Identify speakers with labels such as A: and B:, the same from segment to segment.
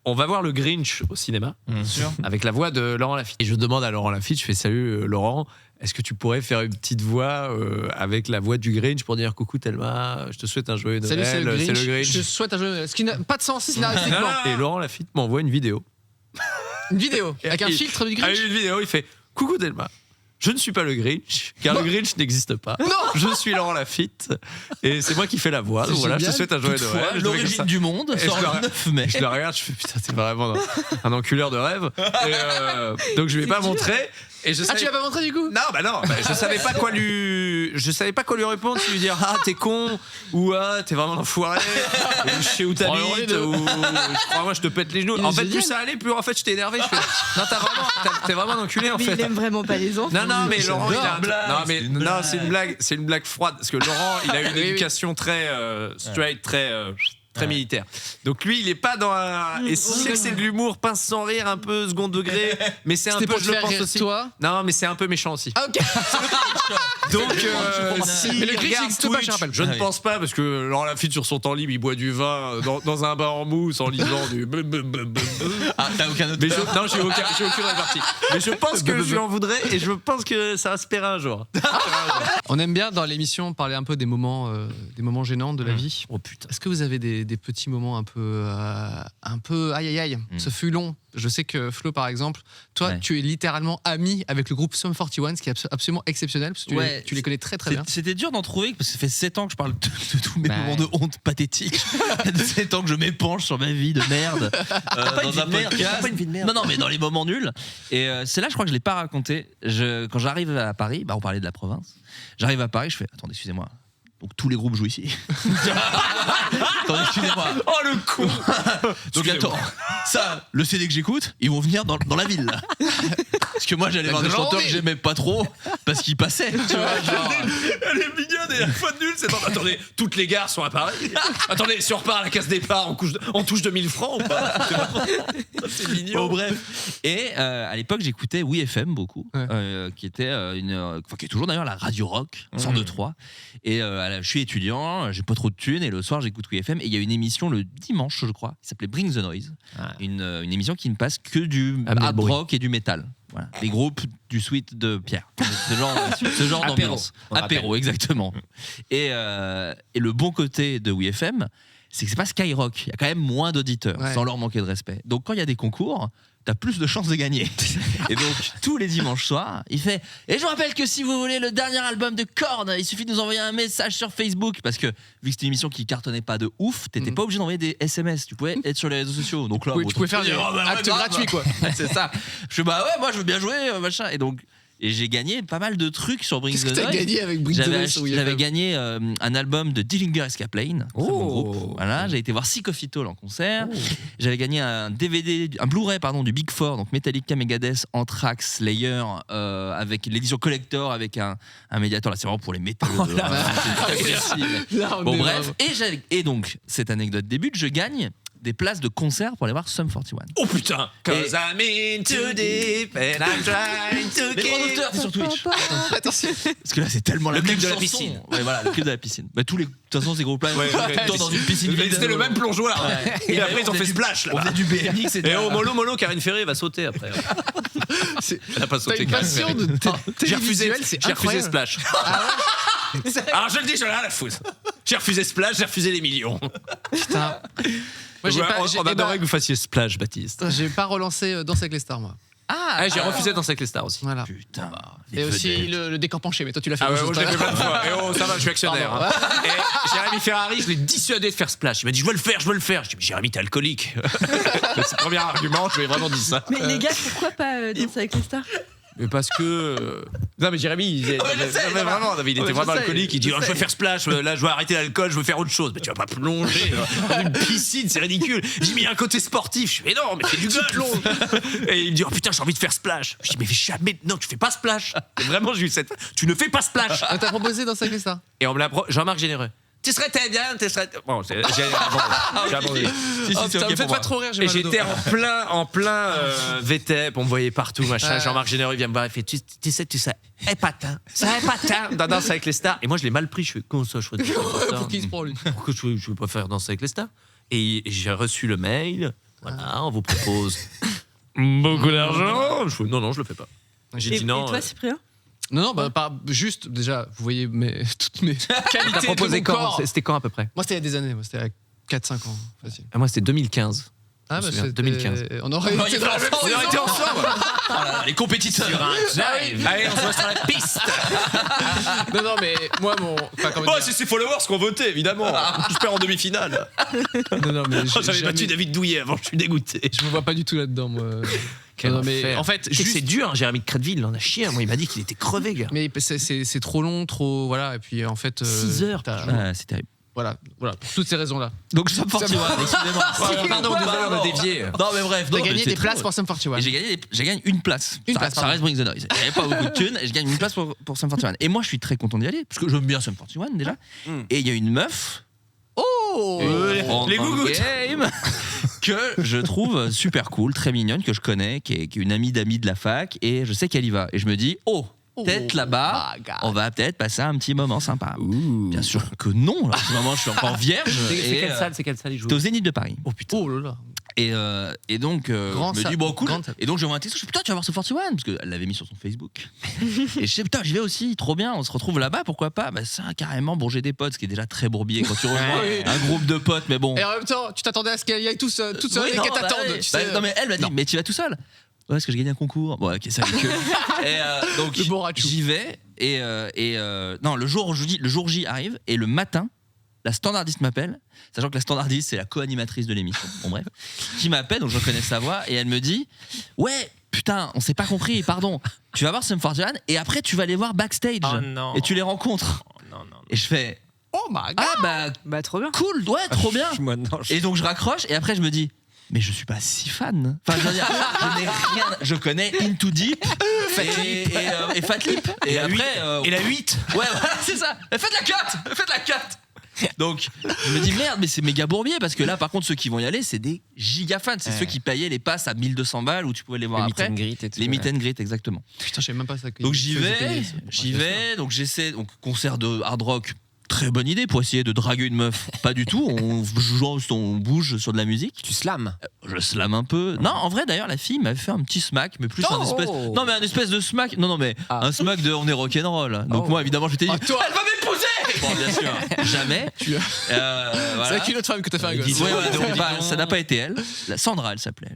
A: On va voir le Grinch au cinéma,
B: Bien sûr.
A: avec la voix de Laurent Lafitte. Et je demande à Laurent Lafitte, je fais salut Laurent, est-ce que tu pourrais faire une petite voix avec la voix du Grinch pour dire coucou Thelma, je te souhaite un joyeux Noël.
C: Salut, c'est le Grinch. Je te
A: Grinch.
C: souhaite un joyeux Noël. Ce qui n'a pas de sens scénaristiquement.
A: Et Laurent Lafitte m'envoie une vidéo.
C: Une vidéo avec un filtre du Grinch.
A: Avec une vidéo, il fait coucou Thelma. Je ne suis pas le Grinch, car le Grinch n'existe pas.
C: Non.
A: Je suis Laurent Lafitte, et c'est moi qui fais la voix. Donc voilà, je te souhaite un joyeux
B: Toutefois,
A: Noël.
B: l'origine du monde
A: Et
B: sort
A: je le
B: le 9 mai.
A: Je le regarde, je fais putain, t'es vraiment un enculeur de rêve. Et donc je vais pas montrer. Et je
C: Ah,
A: savais...
C: tu l'as pas montré du coup?
A: Non, je savais pas quoi lui répondre, si lui dire ah t'es con ou ah t'es vraiment un enfoiré, ou je sais où t'habites, ou je crois moi je te pète les genoux. En fait plus ça allait, plus en fait je t'ai énervé. Je fais non t'es vraiment un enculé en
D: Mais
A: fait.
D: il aime vraiment pas les enfants.
A: Non mais Laurent il a
B: blague,
A: non c'est une blague froide parce que Laurent il a une éducation très straight, très militaire. Donc lui, il est pas dans un... Et si c'est que c'est de l'humour, pince sans rire, un peu second degré, mais c'est un
C: C'était
A: peu,
C: pour te
A: je le
C: faire
A: pense
C: rire
A: aussi.
C: toi.
A: Non, mais c'est un peu méchant aussi.
C: Ah ok.
A: Donc, si
C: Mais le
A: il
C: Grinch
A: regarde
C: n'existe pas,
A: Twitch,
C: je rappelle.
A: je ne
B: Ah oui.
A: pense pas, parce que Laurent Lafitte, sur son temps libre, il boit du vin dans un bar en mousse en lisant du...
B: Ah, t'as aucun autre.
A: Mais non, j'ai aucune répartie. Mais je pense que je lui en voudrais et je pense que ça va se payer un jour.
C: On aime bien dans l'émission parler un peu des moments gênants de la vie.
A: Oh putain.
C: Est-ce que vous avez des petits moments un peu aïe aïe aïe? Ce fut long. Je sais que Flo, par exemple, toi,
B: Ouais.
C: tu es littéralement ami avec le groupe Sum 41, ce qui est absolument exceptionnel parce que tu les connais très très bien.
B: C'était dur d'en trouver parce que ça fait 7 ans que je parle de tous mes
C: Bah.
B: moments de honte pathétiques. 7 ans que je m'épanche sur ma vie de merde dans un podcast. Non, mais dans les moments nuls. Et c'est là, je crois que je l'ai pas raconté. Quand j'arrive à Paris, on parlait de la province. J'arrive à Paris, je fais attendez, excusez-moi. Donc tous les groupes jouent ici. Attendez, excusez-moi.
A: Oh le con.
B: Donc attends, ça, le CD que j'écoute, ils vont venir dans la ville. Là. Parce que moi j'allais voir des
C: grande
B: chanteurs que
C: ville.
B: j'aimais pas trop parce qu'ils passaient. Tu vois, genre.
A: Elle est mignonne et la fois nulle, c'est attendez, toutes les gares sont à Paris. Attendez, si on repart à la case départ, on touche 2000 francs ou pas? C'est mignon.
B: Bon, bref. Et à l'époque, j'écoutais WeFM beaucoup, qui était qui est toujours d'ailleurs la radio rock 102.3. Et je suis étudiant, j'ai pas trop de thunes, et le soir j'écoute WeFM. Et il y a une émission le dimanche, je crois, qui s'appelait Bring the Noise, une émission qui ne passe que du hard rock et du métal. Voilà. Les groupes du suite de Pierre. Ce genre d'ambiance. Apéro, exactement. Et le bon côté de WeFM, c'est que c'est pas Skyrock. Il y a quand même moins d'auditeurs, sans leur manquer de respect. Donc quand il y a des concours, t'as plus de chances de gagner. Et donc tous les dimanches soirs, il fait. Et je vous rappelle que si vous voulez le dernier album de Korn, il suffit de nous envoyer un message sur Facebook, parce que vu que c'était une émission qui cartonnait pas de ouf, t'étais pas obligé d'envoyer des SMS. Tu pouvais être sur les réseaux sociaux. Donc là,
C: Tu pouvais faire des actes gratuits quoi.
B: c'est ça. Je fais moi je veux bien jouer machin. Et j'ai gagné pas mal de trucs sur Bring the
C: Qu'est-ce que t'as
B: Noise.
C: gagné avec Bring the Noise sur WeFM?
B: J'avais gagné un album de Dillinger Escape Lane, très bon groupe. Voilà, j'ai été voir Sick It All en concert. J'avais gagné un Blu-ray du Big Four, donc Metallica, Megadeth, Anthrax, Slayer, avec l'édition collector avec un médiator. Là, c'est vraiment pour les métalleux. Bon bref, et donc cette anecdote débute, je gagne des places de concert pour aller voir Sum 41.
A: Oh putain! Cause I'm in too deep and I'm trying to
B: Mais droit d'auteur, t'es sur Twitch.
C: Attention.
B: Parce que là, c'est tellement
A: Le
B: la
A: clip
B: même
A: de la
B: chanson.
A: piscine.
B: Ouais, voilà, le clip de la piscine. De toute façon, ces groupes-là, tout le temps dans une piscine vide.
A: C'était le même plongeoir. Et après, ils ont fait splash
B: On
A: là-bas.
B: faisait du BMX.
A: Et oh, mollo, Karine Ferré va sauter après. Elle a pas
C: T'as
A: sauté.
C: une
A: Karine
C: passion
A: Ferré.
C: de
A: J'ai refusé,
C: c'est
A: j'ai refusé
C: incroyable.
A: Splash. Alors je le dis, j'en ai rien à foutre. J'ai refusé Splash, j'ai refusé les millions.
C: Putain. Moi,
A: On adorait que vous fassiez Splash, Baptiste.
C: j'ai pas relancé Danse avec les stars, moi.
A: J'ai refusé Danser avec les stars aussi.
C: Voilà.
B: Putain.
C: Et aussi le décor penché, mais toi tu l'as fait.
A: Ah ouais,
C: juste
A: je l'ai fait
C: avant.
A: plein de fois. Et oh, ça va, je suis actionnaire.
C: Pardon.
A: Hein. Et Jérémy Ferrari, je l'ai dissuadé de faire Splash. Il m'a dit, je veux le faire. Je dis, mais Jérémy, t'es alcoolique. C'est le premier argument, je lui ai vraiment dit ça.
D: Mais les gars, pourquoi pas Danser avec les stars?
A: Mais parce que. Non, mais Jérémy, il était vraiment alcoolique. Il dit, je veux faire Splash, là, je veux arrêter l'alcool, je veux faire autre chose. Mais tu vas pas plonger dans une piscine, c'est ridicule. Je dis, mais il y a un côté sportif. Je dis, mais non, mais fais du golf. Et il me dit, oh putain, j'ai envie de faire Splash. Je dis, mais jamais, non, tu fais pas Splash. Et vraiment, j'ai eu cette. Tu ne fais pas Splash.
C: On t'a proposé Danse avec les stars.
A: Et on me l'a Jean-Marc Généreux. Tu serais très bien, tu serais. Bon, j'ai abandonné.
B: Si,
C: Ça
B: c'est
C: me
B: ok
C: fait
B: pour
C: pas
B: moi.
C: trop rire, j'ai
A: Et
C: mal au dos.
A: j'étais en plein VTEP, on me voyait partout, machin. Jean-Marc Généreux vient me voir, il fait, tu sais, épatant. Ça épatant dans Danse avec les stars. Et moi, je l'ai mal pris. Je fais, comment ça, je ferais
C: Pour qui il se prend lui?
A: Pourquoi je veux pas faire Danse avec les stars? Et j'ai reçu le mail. Voilà, on vous propose beaucoup d'argent. Non, je le fais pas. J'ai dit non.
D: Et toi, Cyprien?
C: Non, pas juste, déjà, vous voyez toutes mes qualités.
E: T'as proposé
C: de mon
E: quand
C: corps.
E: C'était quand à peu près?
C: Moi, c'était il y a des années, c'était à 4-5 ans, facile.
E: Moi, c'était 2015.
C: Ah,
E: Je me
C: bah,
E: souviens,
C: c'était-
E: 2015.
C: On aurait été dans la même
A: On aurait
C: saison.
A: été ensemble.
B: Oh là là, les compétiteurs.
A: Allez, on se voit sur la piste.
C: Non, mais moi, comment
A: Oh,
C: dire
A: c'est ses followers qui ont voté, évidemment. Je perds en demi-finale.
C: Non, mais
A: J'avais battu David Douillet avant, je suis dégoûté.
C: Je me vois pas du tout là-dedans, moi.
E: Quel
C: mais
E: enfer.
C: en fait,
E: C'est
C: juste.
E: dur, Jérémy de Créteville, il en a chié. Moi, il m'a dit qu'il était crevé, gars.
C: Mais c'est trop long, trop. Voilà, et puis en fait.
E: 6 heures,
B: C'est terrible.
C: Voilà, pour toutes ces raisons-là.
B: Donc Sum 41, décidément.
E: Pardon, désolé, on a dévié.
B: Non mais bref,
C: T'as
B: non,
C: gagné
B: mais c'est
C: des places
B: trop.
C: pour Sum 41.
B: Et j'ai gagné une place.
C: Une
B: ça,
C: place,
B: ça
C: pardon.
B: reste Bring the Noise. Il n'y avait pas beaucoup de thunes et je gagne une place pour Sum 41. Et moi je suis très content d'y aller parce que j'aime bien Sum 41 déjà. Et il y a une meuf.
C: Oh
B: Les
A: gougouttes.
B: game que je trouve super cool, très mignonne, que je connais, qui est une amie d'amis de la fac et je sais qu'elle y va. Et je me dis, peut-être là-bas,
C: my God.
B: on va peut-être passer un petit moment sympa. Bien sûr que non, là, en ce moment je suis encore vierge.
E: C'est quelle salle il joue?
B: C'était au Zénith de Paris.
C: Oh putain. Oh là là.
B: Et donc,
C: Grand
B: je me
C: sa-
B: dis, bon, cool.
C: grande salle.
B: Et donc, je vois un texto, je dis, putain, tu vas voir ce 41 parce qu'elle l'avait mis sur son Facebook. Et je sais, putain, j'y vais aussi, trop bien, on se retrouve là-bas, pourquoi pas? Bah, ça, carrément, bon, j'ai des potes, ce qui est déjà très bourbier quand tu rejoins
C: Oui.
B: un groupe de potes, mais bon.
C: Et en même temps, tu t'attendais à ce qu'elle y aille toute seule
B: Oui,
C: et
B: non,
C: qu'elle
B: bah,
C: t'attende.
B: ouais.
C: Tu sais.
B: Non, mais elle m'a dit,
C: Non.
B: mais tu vas tout seul? Ouais, parce que j'ai gagné un concours. Bon, ok, ça que. Et donc,
C: Le bon rachou.
B: j'y vais, non, le jour J arrive, et le matin, la standardiste m'appelle, sachant que la standardiste c'est la co-animatrice de l'émission, bon bref, qui m'appelle, donc je reconnais sa voix, et elle me dit, ouais, putain, on s'est pas compris, pardon, tu vas voir Sum 41 et après tu vas les voir backstage, et tu les rencontres. Et je fais,
C: Oh my god.
B: ah
D: Bah, trop bien.
B: cool, ouais, trop bien.
E: Moi, non,
B: Et donc je raccroche, et après je me dis, mais je suis pas si fan. Enfin, je veux dire, je n'ai rien. Je connais Into Deep et Fat Lip. Et après.
A: Et la 8.
B: Ouais, c'est ça. Faites la 4. Donc, je me dis merde, mais c'est méga bourbier parce que là, par contre, ceux qui vont y aller, c'est des giga fans. C'est ceux qui payaient les passes à 1200 balles où tu pouvais les voir
E: les
B: après.
E: meet and greet et tout.
B: Les meet and greet, exactement.
C: Putain, je sais même pas ça.
B: Donc j'y vais, donc j'essaie, donc concert de hard rock, très bonne idée pour essayer de draguer une meuf. Pas du tout, on bouge sur de la musique.
E: Tu slams.
B: Je slam un peu. Non, en vrai d'ailleurs, la fille m'avait fait un petit smack, mais plus un espèce. Non, mais un espèce de smack. Non, mais un smack de on est rock'n'roll. Donc moi, évidemment, je m'étais dit,
C: toi.
B: elle va m'épouser. Bon, bien sûr, jamais.
C: C'est
B: Voilà.
C: avec une autre femme que t'as fait un gosse.
B: Ouais, donc, ça n'a pas été elle. La Sandra, elle s'appelait.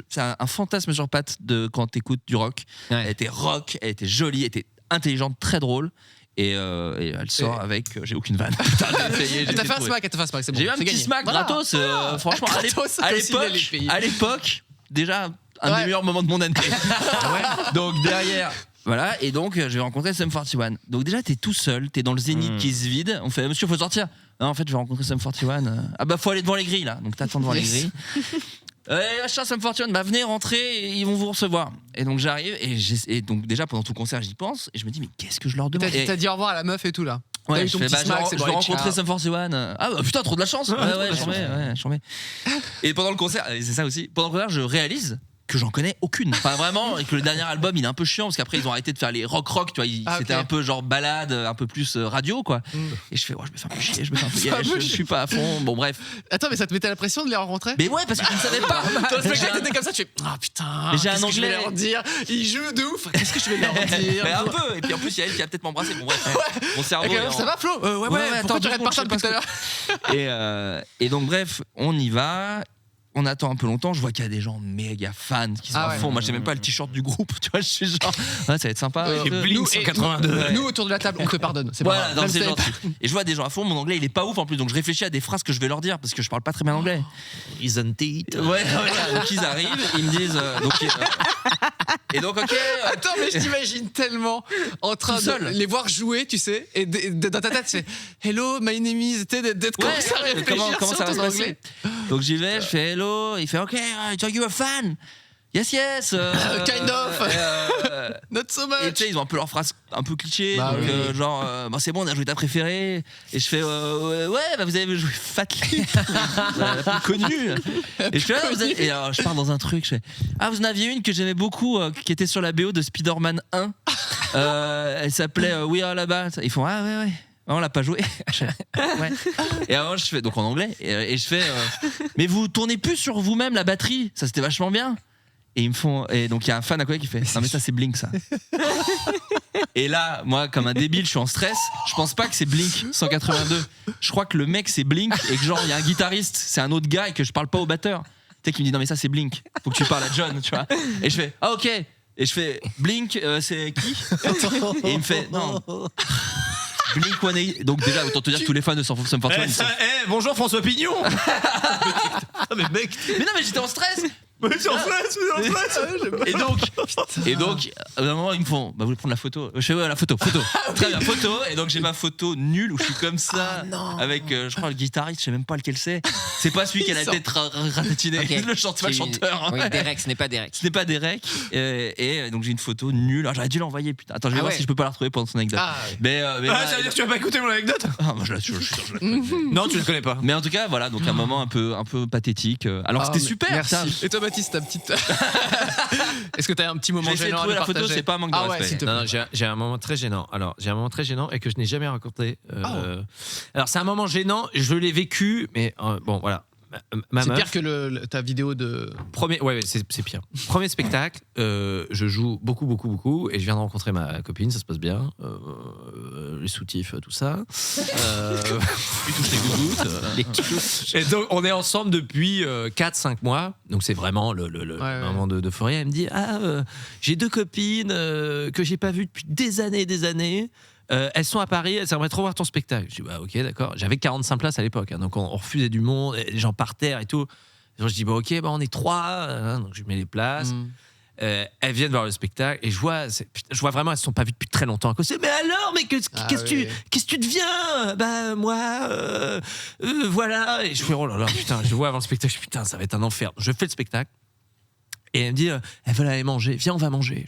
B: C'est un fantasme sur pattes de quand t'écoutes du rock.
E: Ouais.
B: Elle était rock, elle était jolie, elle était intelligente, très drôle. Et elle sort avec. J'ai aucune vanne. Putain, j'ai essayé.
C: Elle t'a fait un smack, c'est bon.
B: J'ai eu un
C: c'est
B: petit
C: gagné.
B: smack
C: Voilà.
B: gratos. Franchement,
C: Gratos,
B: à
C: comme s'il allait
B: l'époque,
C: payer.
B: à l'époque, déjà un
C: Ouais.
B: des meilleurs moments de mon année. Donc derrière. Voilà, et donc je vais rencontrer Sum 41. Donc déjà, t'es tout seul, t'es dans le Zénith qui se vide. On fait, monsieur, faut sortir. Non, en fait, je vais rencontrer Sum 41. Ah bah, faut aller devant les grilles là. Donc t'attends devant les grilles. Achat Sum 41, bah venez rentrer, ils vont vous recevoir. Et donc j'arrive, et donc déjà pendant tout le concert, j'y pense, et je me dis, mais qu'est-ce que je leur demande?
C: T'as dit au revoir à la meuf et tout là.
B: Ouais,
C: T'as eu
B: je
C: ton
B: fais,
C: petit
B: bah,
C: smack, c'est
B: je
C: bon,
B: vais
C: allez,
B: rencontrer
C: ciao.
B: Sum 41. Ah bah putain, trop de la chance. Ouais, j'en mets. Et pendant le concert, c'est ça aussi. Pendant le concert, je réalise que j'en connais aucune. Enfin vraiment, et que le dernier album, il est un peu chiant parce qu'après ils ont arrêté de faire les rock, tu vois. C'était un peu genre balade, un peu plus radio quoi. Et je fais, ouais, je me fais un peu chier, je suis pas à fond. Bon bref.
C: Attends, mais ça te mettait la pression de les rencontrer?
B: Mais ouais, parce que je ne savais pas.
C: Toi, le spectacle était comme ça, tu fais ah putain,
B: Mais j'ai un
C: qu'est-ce que je vais
B: anglais.
C: leur dire? Ils jouent de ouf, qu'est-ce que je vais leur dire?
B: Mais un peu. Et puis en plus, il y a elle qui va peut-être m'embrasser. Bon bref, mon cerveau.
C: Ok,
B: est en-
C: ça va Flo? Ouais,
B: attends,
C: pourquoi tu arrêtes pas ça
B: je
C: depuis tout à l'heure?
B: Et donc bref, on y va. On attend un peu longtemps, je vois qu'il y a des gens méga fans qui sont à fond. Moi, j'ai même pas le t-shirt du groupe, tu vois. Je suis genre, ouais, ça va être sympa.
C: Nous, 182. Nous, autour de la table, on te pardonne. C'est
B: Voilà,
C: pas
B: non,
C: grave.
B: c'est
C: Même
B: gentil. Et je vois des gens à fond, mon anglais il est pas ouf en plus, donc je réfléchis à des phrases que je vais leur dire parce que je parle pas très bien anglais.
A: Isn't it?
B: Ouais, voilà. Donc ils arrivent, ils me disent. Et donc, ok.
C: Attends, mais je t'imagine tellement en train
B: Tout seul.
C: de les voir jouer, tu sais, et dans ta tête, c'est Hello, my name is, d'être comme ça, réfléchir
B: comment
C: sur
B: ça va
C: ton
B: se passer?
C: anglais.
B: Donc j'y vais, je fais hello, il fait ok, so you a fan? Yes, yes.
C: Kind of. Not so much.
B: Et tu sais, ils ont un peu leurs phrases un peu clichés,
C: Bah
B: donc
C: oui.
B: genre, bah, c'est bon, on a joué ta préférée. Et je fais, ouais, bah, vous avez joué Fat Lip, la plus connue. Et je fais, ah, et alors, je pars dans un truc, je fais, ah, vous en aviez une que j'aimais beaucoup, qui était sur la BO de Spider-Man 1. Elle s'appelait We Are Là-bas. Ils font, ah, ouais. on l'a pas joué. Ouais. Et avant je fais donc en anglais et je fais mais vous tournez plus sur vous-même la batterie, ça c'était vachement bien. Et ils me font et donc il y a un fan à côté qui fait non mais ça c'est Blink ça. Et là moi comme un débile je suis en stress, je pense pas que c'est Blink 182. Je crois que le mec c'est Blink et que genre il y a un guitariste, c'est un autre gars et que je parle pas au batteur. Tu sais qui me dit non mais ça c'est Blink, faut que tu parles à John, tu vois. Et je fais ah ok. Et je fais Blink c'est qui? Et il me fait non. Blink 182. Donc déjà autant te dire que tous les fans de Sum 41
A: bonjour François Pignon. Mais mec,
B: mais non mais j'étais en stress. Et donc, à un moment, ils me font bah, vous voulez prendre la photo? Je fais ouais, la photo. Très bien, photo. Et donc, j'ai ma photo nulle où je suis comme ça, avec, je crois, le guitariste, je sais même pas lequel c'est. C'est pas celui qui a la tête ratatinée.
F: Okay.
B: Le chanteur.
F: Oui, Derek, ce n'est pas Derek.
B: Ce n'est pas Derek. Et donc, j'ai une photo nulle. Alors, j'aurais dû l'envoyer, putain. Attends, je vais voir si je peux pas la retrouver pendant son anecdote. Mais
A: ça veut dire que tu vas pas écouter mon anecdote?
B: Ah, moi, je suis sûr,
A: Non, tu ne connais pas.
B: Mais en tout cas, voilà, donc un moment un peu pathétique. Alors, c'était super.
C: Merci. Et toi, Baptiste, ta petite. Est-ce que t'as un petit moment
B: J'ai essayé de
C: gênant à
B: trouver
C: nous
B: la photo,
C: partager?
B: c'est pas un manque de respect.
C: s'il te plaît.
A: Non, j'ai un moment très gênant. Alors, j'ai un moment très gênant et que je n'ai jamais raconté. Alors, c'est un moment gênant, je l'ai vécu, mais bon, voilà. Ma
C: C'est
A: meuf,
C: pire que ta vidéo de.
A: ouais, c'est pire. Premier spectacle, je joue beaucoup et je viens de rencontrer ma copine, ça se passe bien. Les soutifs, tout ça.
B: Puis touche les gouttes.
A: Et donc, on est ensemble depuis 4-5 mois. Donc, c'est vraiment le moment d'euphorie. Elle me dit j'ai 2 copines que j'ai pas vues depuis des années. Elles sont à Paris, elles aimeraient trop voir ton spectacle. Je dis bah ok d'accord. J'avais 45 places à l'époque, hein, donc on refusait du monde, les gens par terre et tout. Donc je dis bah ok, bah on est 3, donc je mets les places. Elles viennent voir le spectacle et je vois vraiment elles se sont pas vues depuis très longtemps. Mais alors, mais qu'est-ce que tu deviens? Bah moi, voilà. Et je fais oh là là putain, je vois avant le spectacle, je dis, putain ça va être un enfer. Je fais le spectacle et elle me dit elles veulent aller manger, viens on va manger.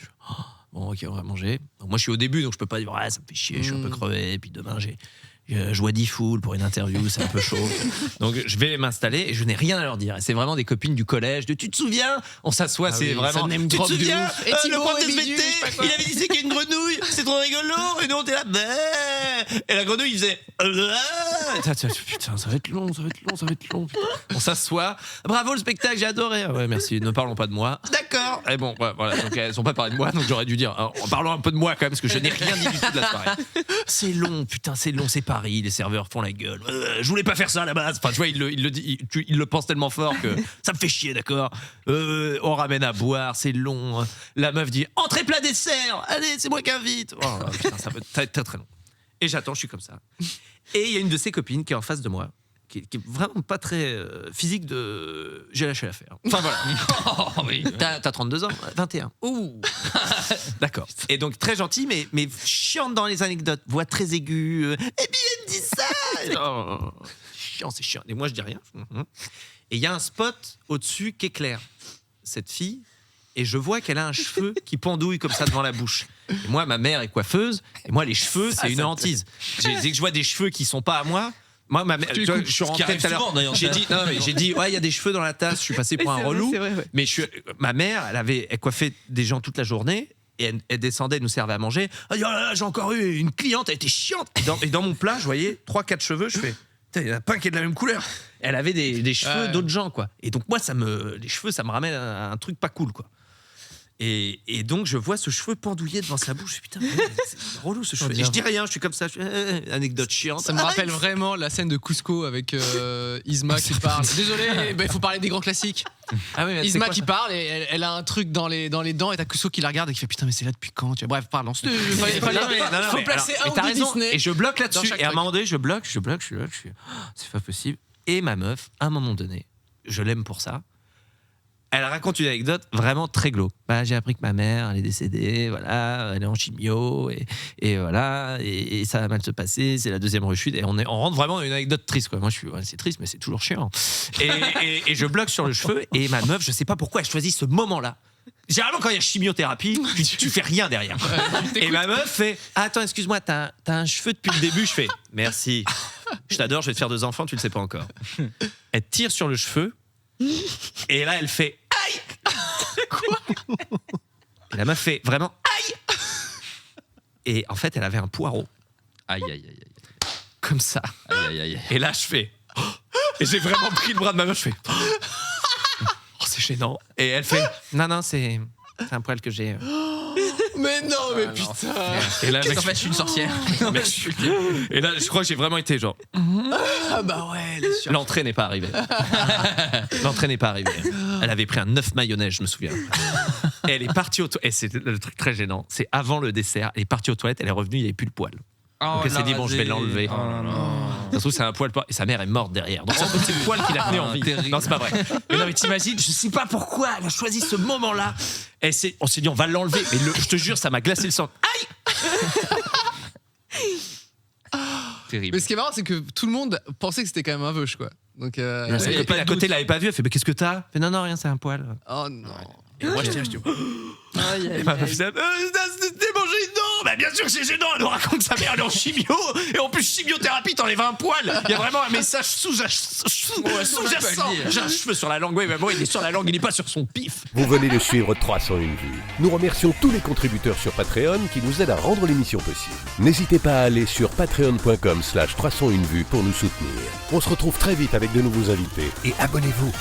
A: Bon, ok, on va manger. Donc, moi, je suis au début, donc je peux pas dire, ça me fait chier, je suis un peu crevé. Et puis demain, je joue à D-Fool pour une interview, c'est un peu chaud. Donc, je vais m'installer et je n'ai rien à leur dire. Et c'est vraiment des copines du collège. Tu te souviens? On s'assoit, c'est vraiment. Tu te souviens? Le prof de SVT, il avait dit c'est qu'il y a une grenouille, c'est trop rigolo. Et nous, on était là, et la grenouille, il faisait. Putain, ça va être long. Putain. On s'assoit. Bravo le spectacle, j'ai adoré. Ouais, merci, ne parlons pas de moi. D'accord. Et bon, voilà. Donc, elles sont pas parlé de moi, donc j'aurais dû dire, en parlant un peu de moi quand même, parce que je n'ai rien dit du tout de la soirée. C'est long, putain, c'est Paris, les serveurs font la gueule. Je voulais pas faire ça à la base. Enfin, tu vois, il le dit, il le pense tellement fort que ça me fait chier, d'accord. On ramène à boire, c'est long. La meuf dit entrée plat dessert. Allez, c'est moi qui invite. Oh, putain, ça peut être très très long. Et j'attends, je suis comme ça. Et il y a une de ses copines qui est en face de moi, qui est vraiment pas très physique de. J'ai lâché l'affaire. Enfin voilà. Oh, oui. T'as 32 ans, 21. Ouh. D'accord. Et donc très gentil, mais chiante dans les anecdotes, voix très aiguë. Et puis elle me dit ça. Oh, chiant, c'est chiant. Et moi je dis rien. Et il y a un spot au-dessus qui éclaire cette fille. Et je vois qu'elle a un cheveu qui pendouille comme ça devant la bouche. Et moi, ma mère est coiffeuse. Et moi, les cheveux, c'est une hantise. Dès que je vois des cheveux qui sont pas à moi, moi, je suis rentré tout à l'heure. J'ai dit, ouais, il y a des cheveux dans la tasse. Je suis passé pour un relou. Vrai, ouais. Mais ma mère, elle coiffait des gens toute la journée. Et elle descendait, elle nous servait à manger. Elle dit, oh là là, j'ai encore eu une cliente, elle était chiante. Et dans mon plat, je voyais 3-4 cheveux. Je fais, il n'y en a pas un qui est de la même couleur. Elle avait des cheveux d'autres gens, quoi. Et donc, moi, les cheveux, ça me ramène à un truc pas cool, quoi. Et donc je vois ce cheveu pendouillé devant sa bouche. Putain, c'est relou ce cheveu. Et je dis rien, je suis comme ça. Anecdote chiante.
C: Ça me rappelle vraiment la scène de Cusco avec Isma qui parle. Désolé, il faut parler des grands classiques.
A: Ah oui,
C: Isma qui parle et elle a un truc dans les dents et t'as Cusco qui la regarde et qui fait putain mais c'est là depuis quand, tu vois. Bref, parle. Faut placer un ou deux Disney.
A: Et je bloque là-dessus. Et à un moment donné, je bloque. Je suis là, c'est pas possible. Et ma meuf, à un moment donné, je l'aime pour ça. Elle raconte une anecdote vraiment très glauque. J'ai appris que ma mère, elle est décédée, voilà, elle est en chimio, et voilà, et ça va mal se passer, c'est la deuxième rechute, et on rentre vraiment dans une anecdote triste, quoi. Moi, c'est triste, mais c'est toujours chiant. Et je bloque sur le cheveu, et ma meuf, je sais pas pourquoi, elle choisit ce moment-là. Généralement, quand il y a chimiothérapie, tu fais rien derrière. Et ma meuf fait attends, excuse-moi, t'as un cheveu depuis le début. Je fais merci, je t'adore, je vais te faire 2 enfants, tu le sais pas encore. Elle tire sur le cheveu. Et là, elle fait aïe. Quoi? Et la meuf fait vraiment aïe. Et en fait, elle avait un poireau.
B: Aïe, aïe, aïe.
A: comme ça.
B: Aïe, aïe, aïe.
A: Et là, je fais. Et j'ai vraiment pris le bras de ma meuf, je fais. Oh, c'est gênant. Et elle fait. Non, c'est un poil que j'ai.
C: Mais non, mais putain.
A: Et là,
B: En fait, je suis une sorcière.
A: Et là, je crois que j'ai vraiment été genre.
C: Ah bah ouais, elle est sûre.
A: L'entrée n'est pas arrivée. L'entrée n'est pas arrivée. Elle avait pris un œuf mayonnaise, je me souviens. Et elle est partie aux toilettes. Et c'est le truc très gênant. C'est avant le dessert. Elle est partie aux toilettes, elle est revenue, il n'y avait plus le poil. Donc elle s'est dit, bon, je vais l'enlever. Ça se trouve, c'est un poil. Et sa mère est morte derrière. Donc ça se trouve, c'est le poil qui l'a tenue en vie.
B: Terrible.
A: Non, c'est pas vrai. Mais non, mais t'imagines, je sais pas pourquoi elle a choisi ce moment-là. On s'est dit, on va l'enlever. Mais je te jure, ça m'a glacé le sang. Aïe!
B: Terrible.
C: Mais ce qui est marrant, c'est que tout le monde pensait que c'était quand même un veuche, quoi. Donc,
A: Sa copine à côté l'avait pas vu. Elle fait, mais qu'est-ce que t'as? Elle fait, non, rien, c'est un poil.
C: oh non.
A: Et moi, je dis,
D: Aïe, aïe,
A: et ma meuf
D: aïe.
A: disait, c'était mon gênant. Bah bien sûr que c'est gênant. Elle nous raconte que sa mère elle est en chimio. Et en plus chimiothérapie t'enlèves un poil. Il y a vraiment un message sous-jacent. J'ai un cheveu sur la langue. Oui, mais bon, il est sur la langue, il n'est pas sur son pif.
F: Vous venez de suivre 301 vues. Nous remercions tous les contributeurs sur Patreon qui nous aident à rendre l'émission possible. N'hésitez pas à aller sur patreon.com/301vues pour nous soutenir. On se retrouve très vite avec de nouveaux invités et abonnez-vous.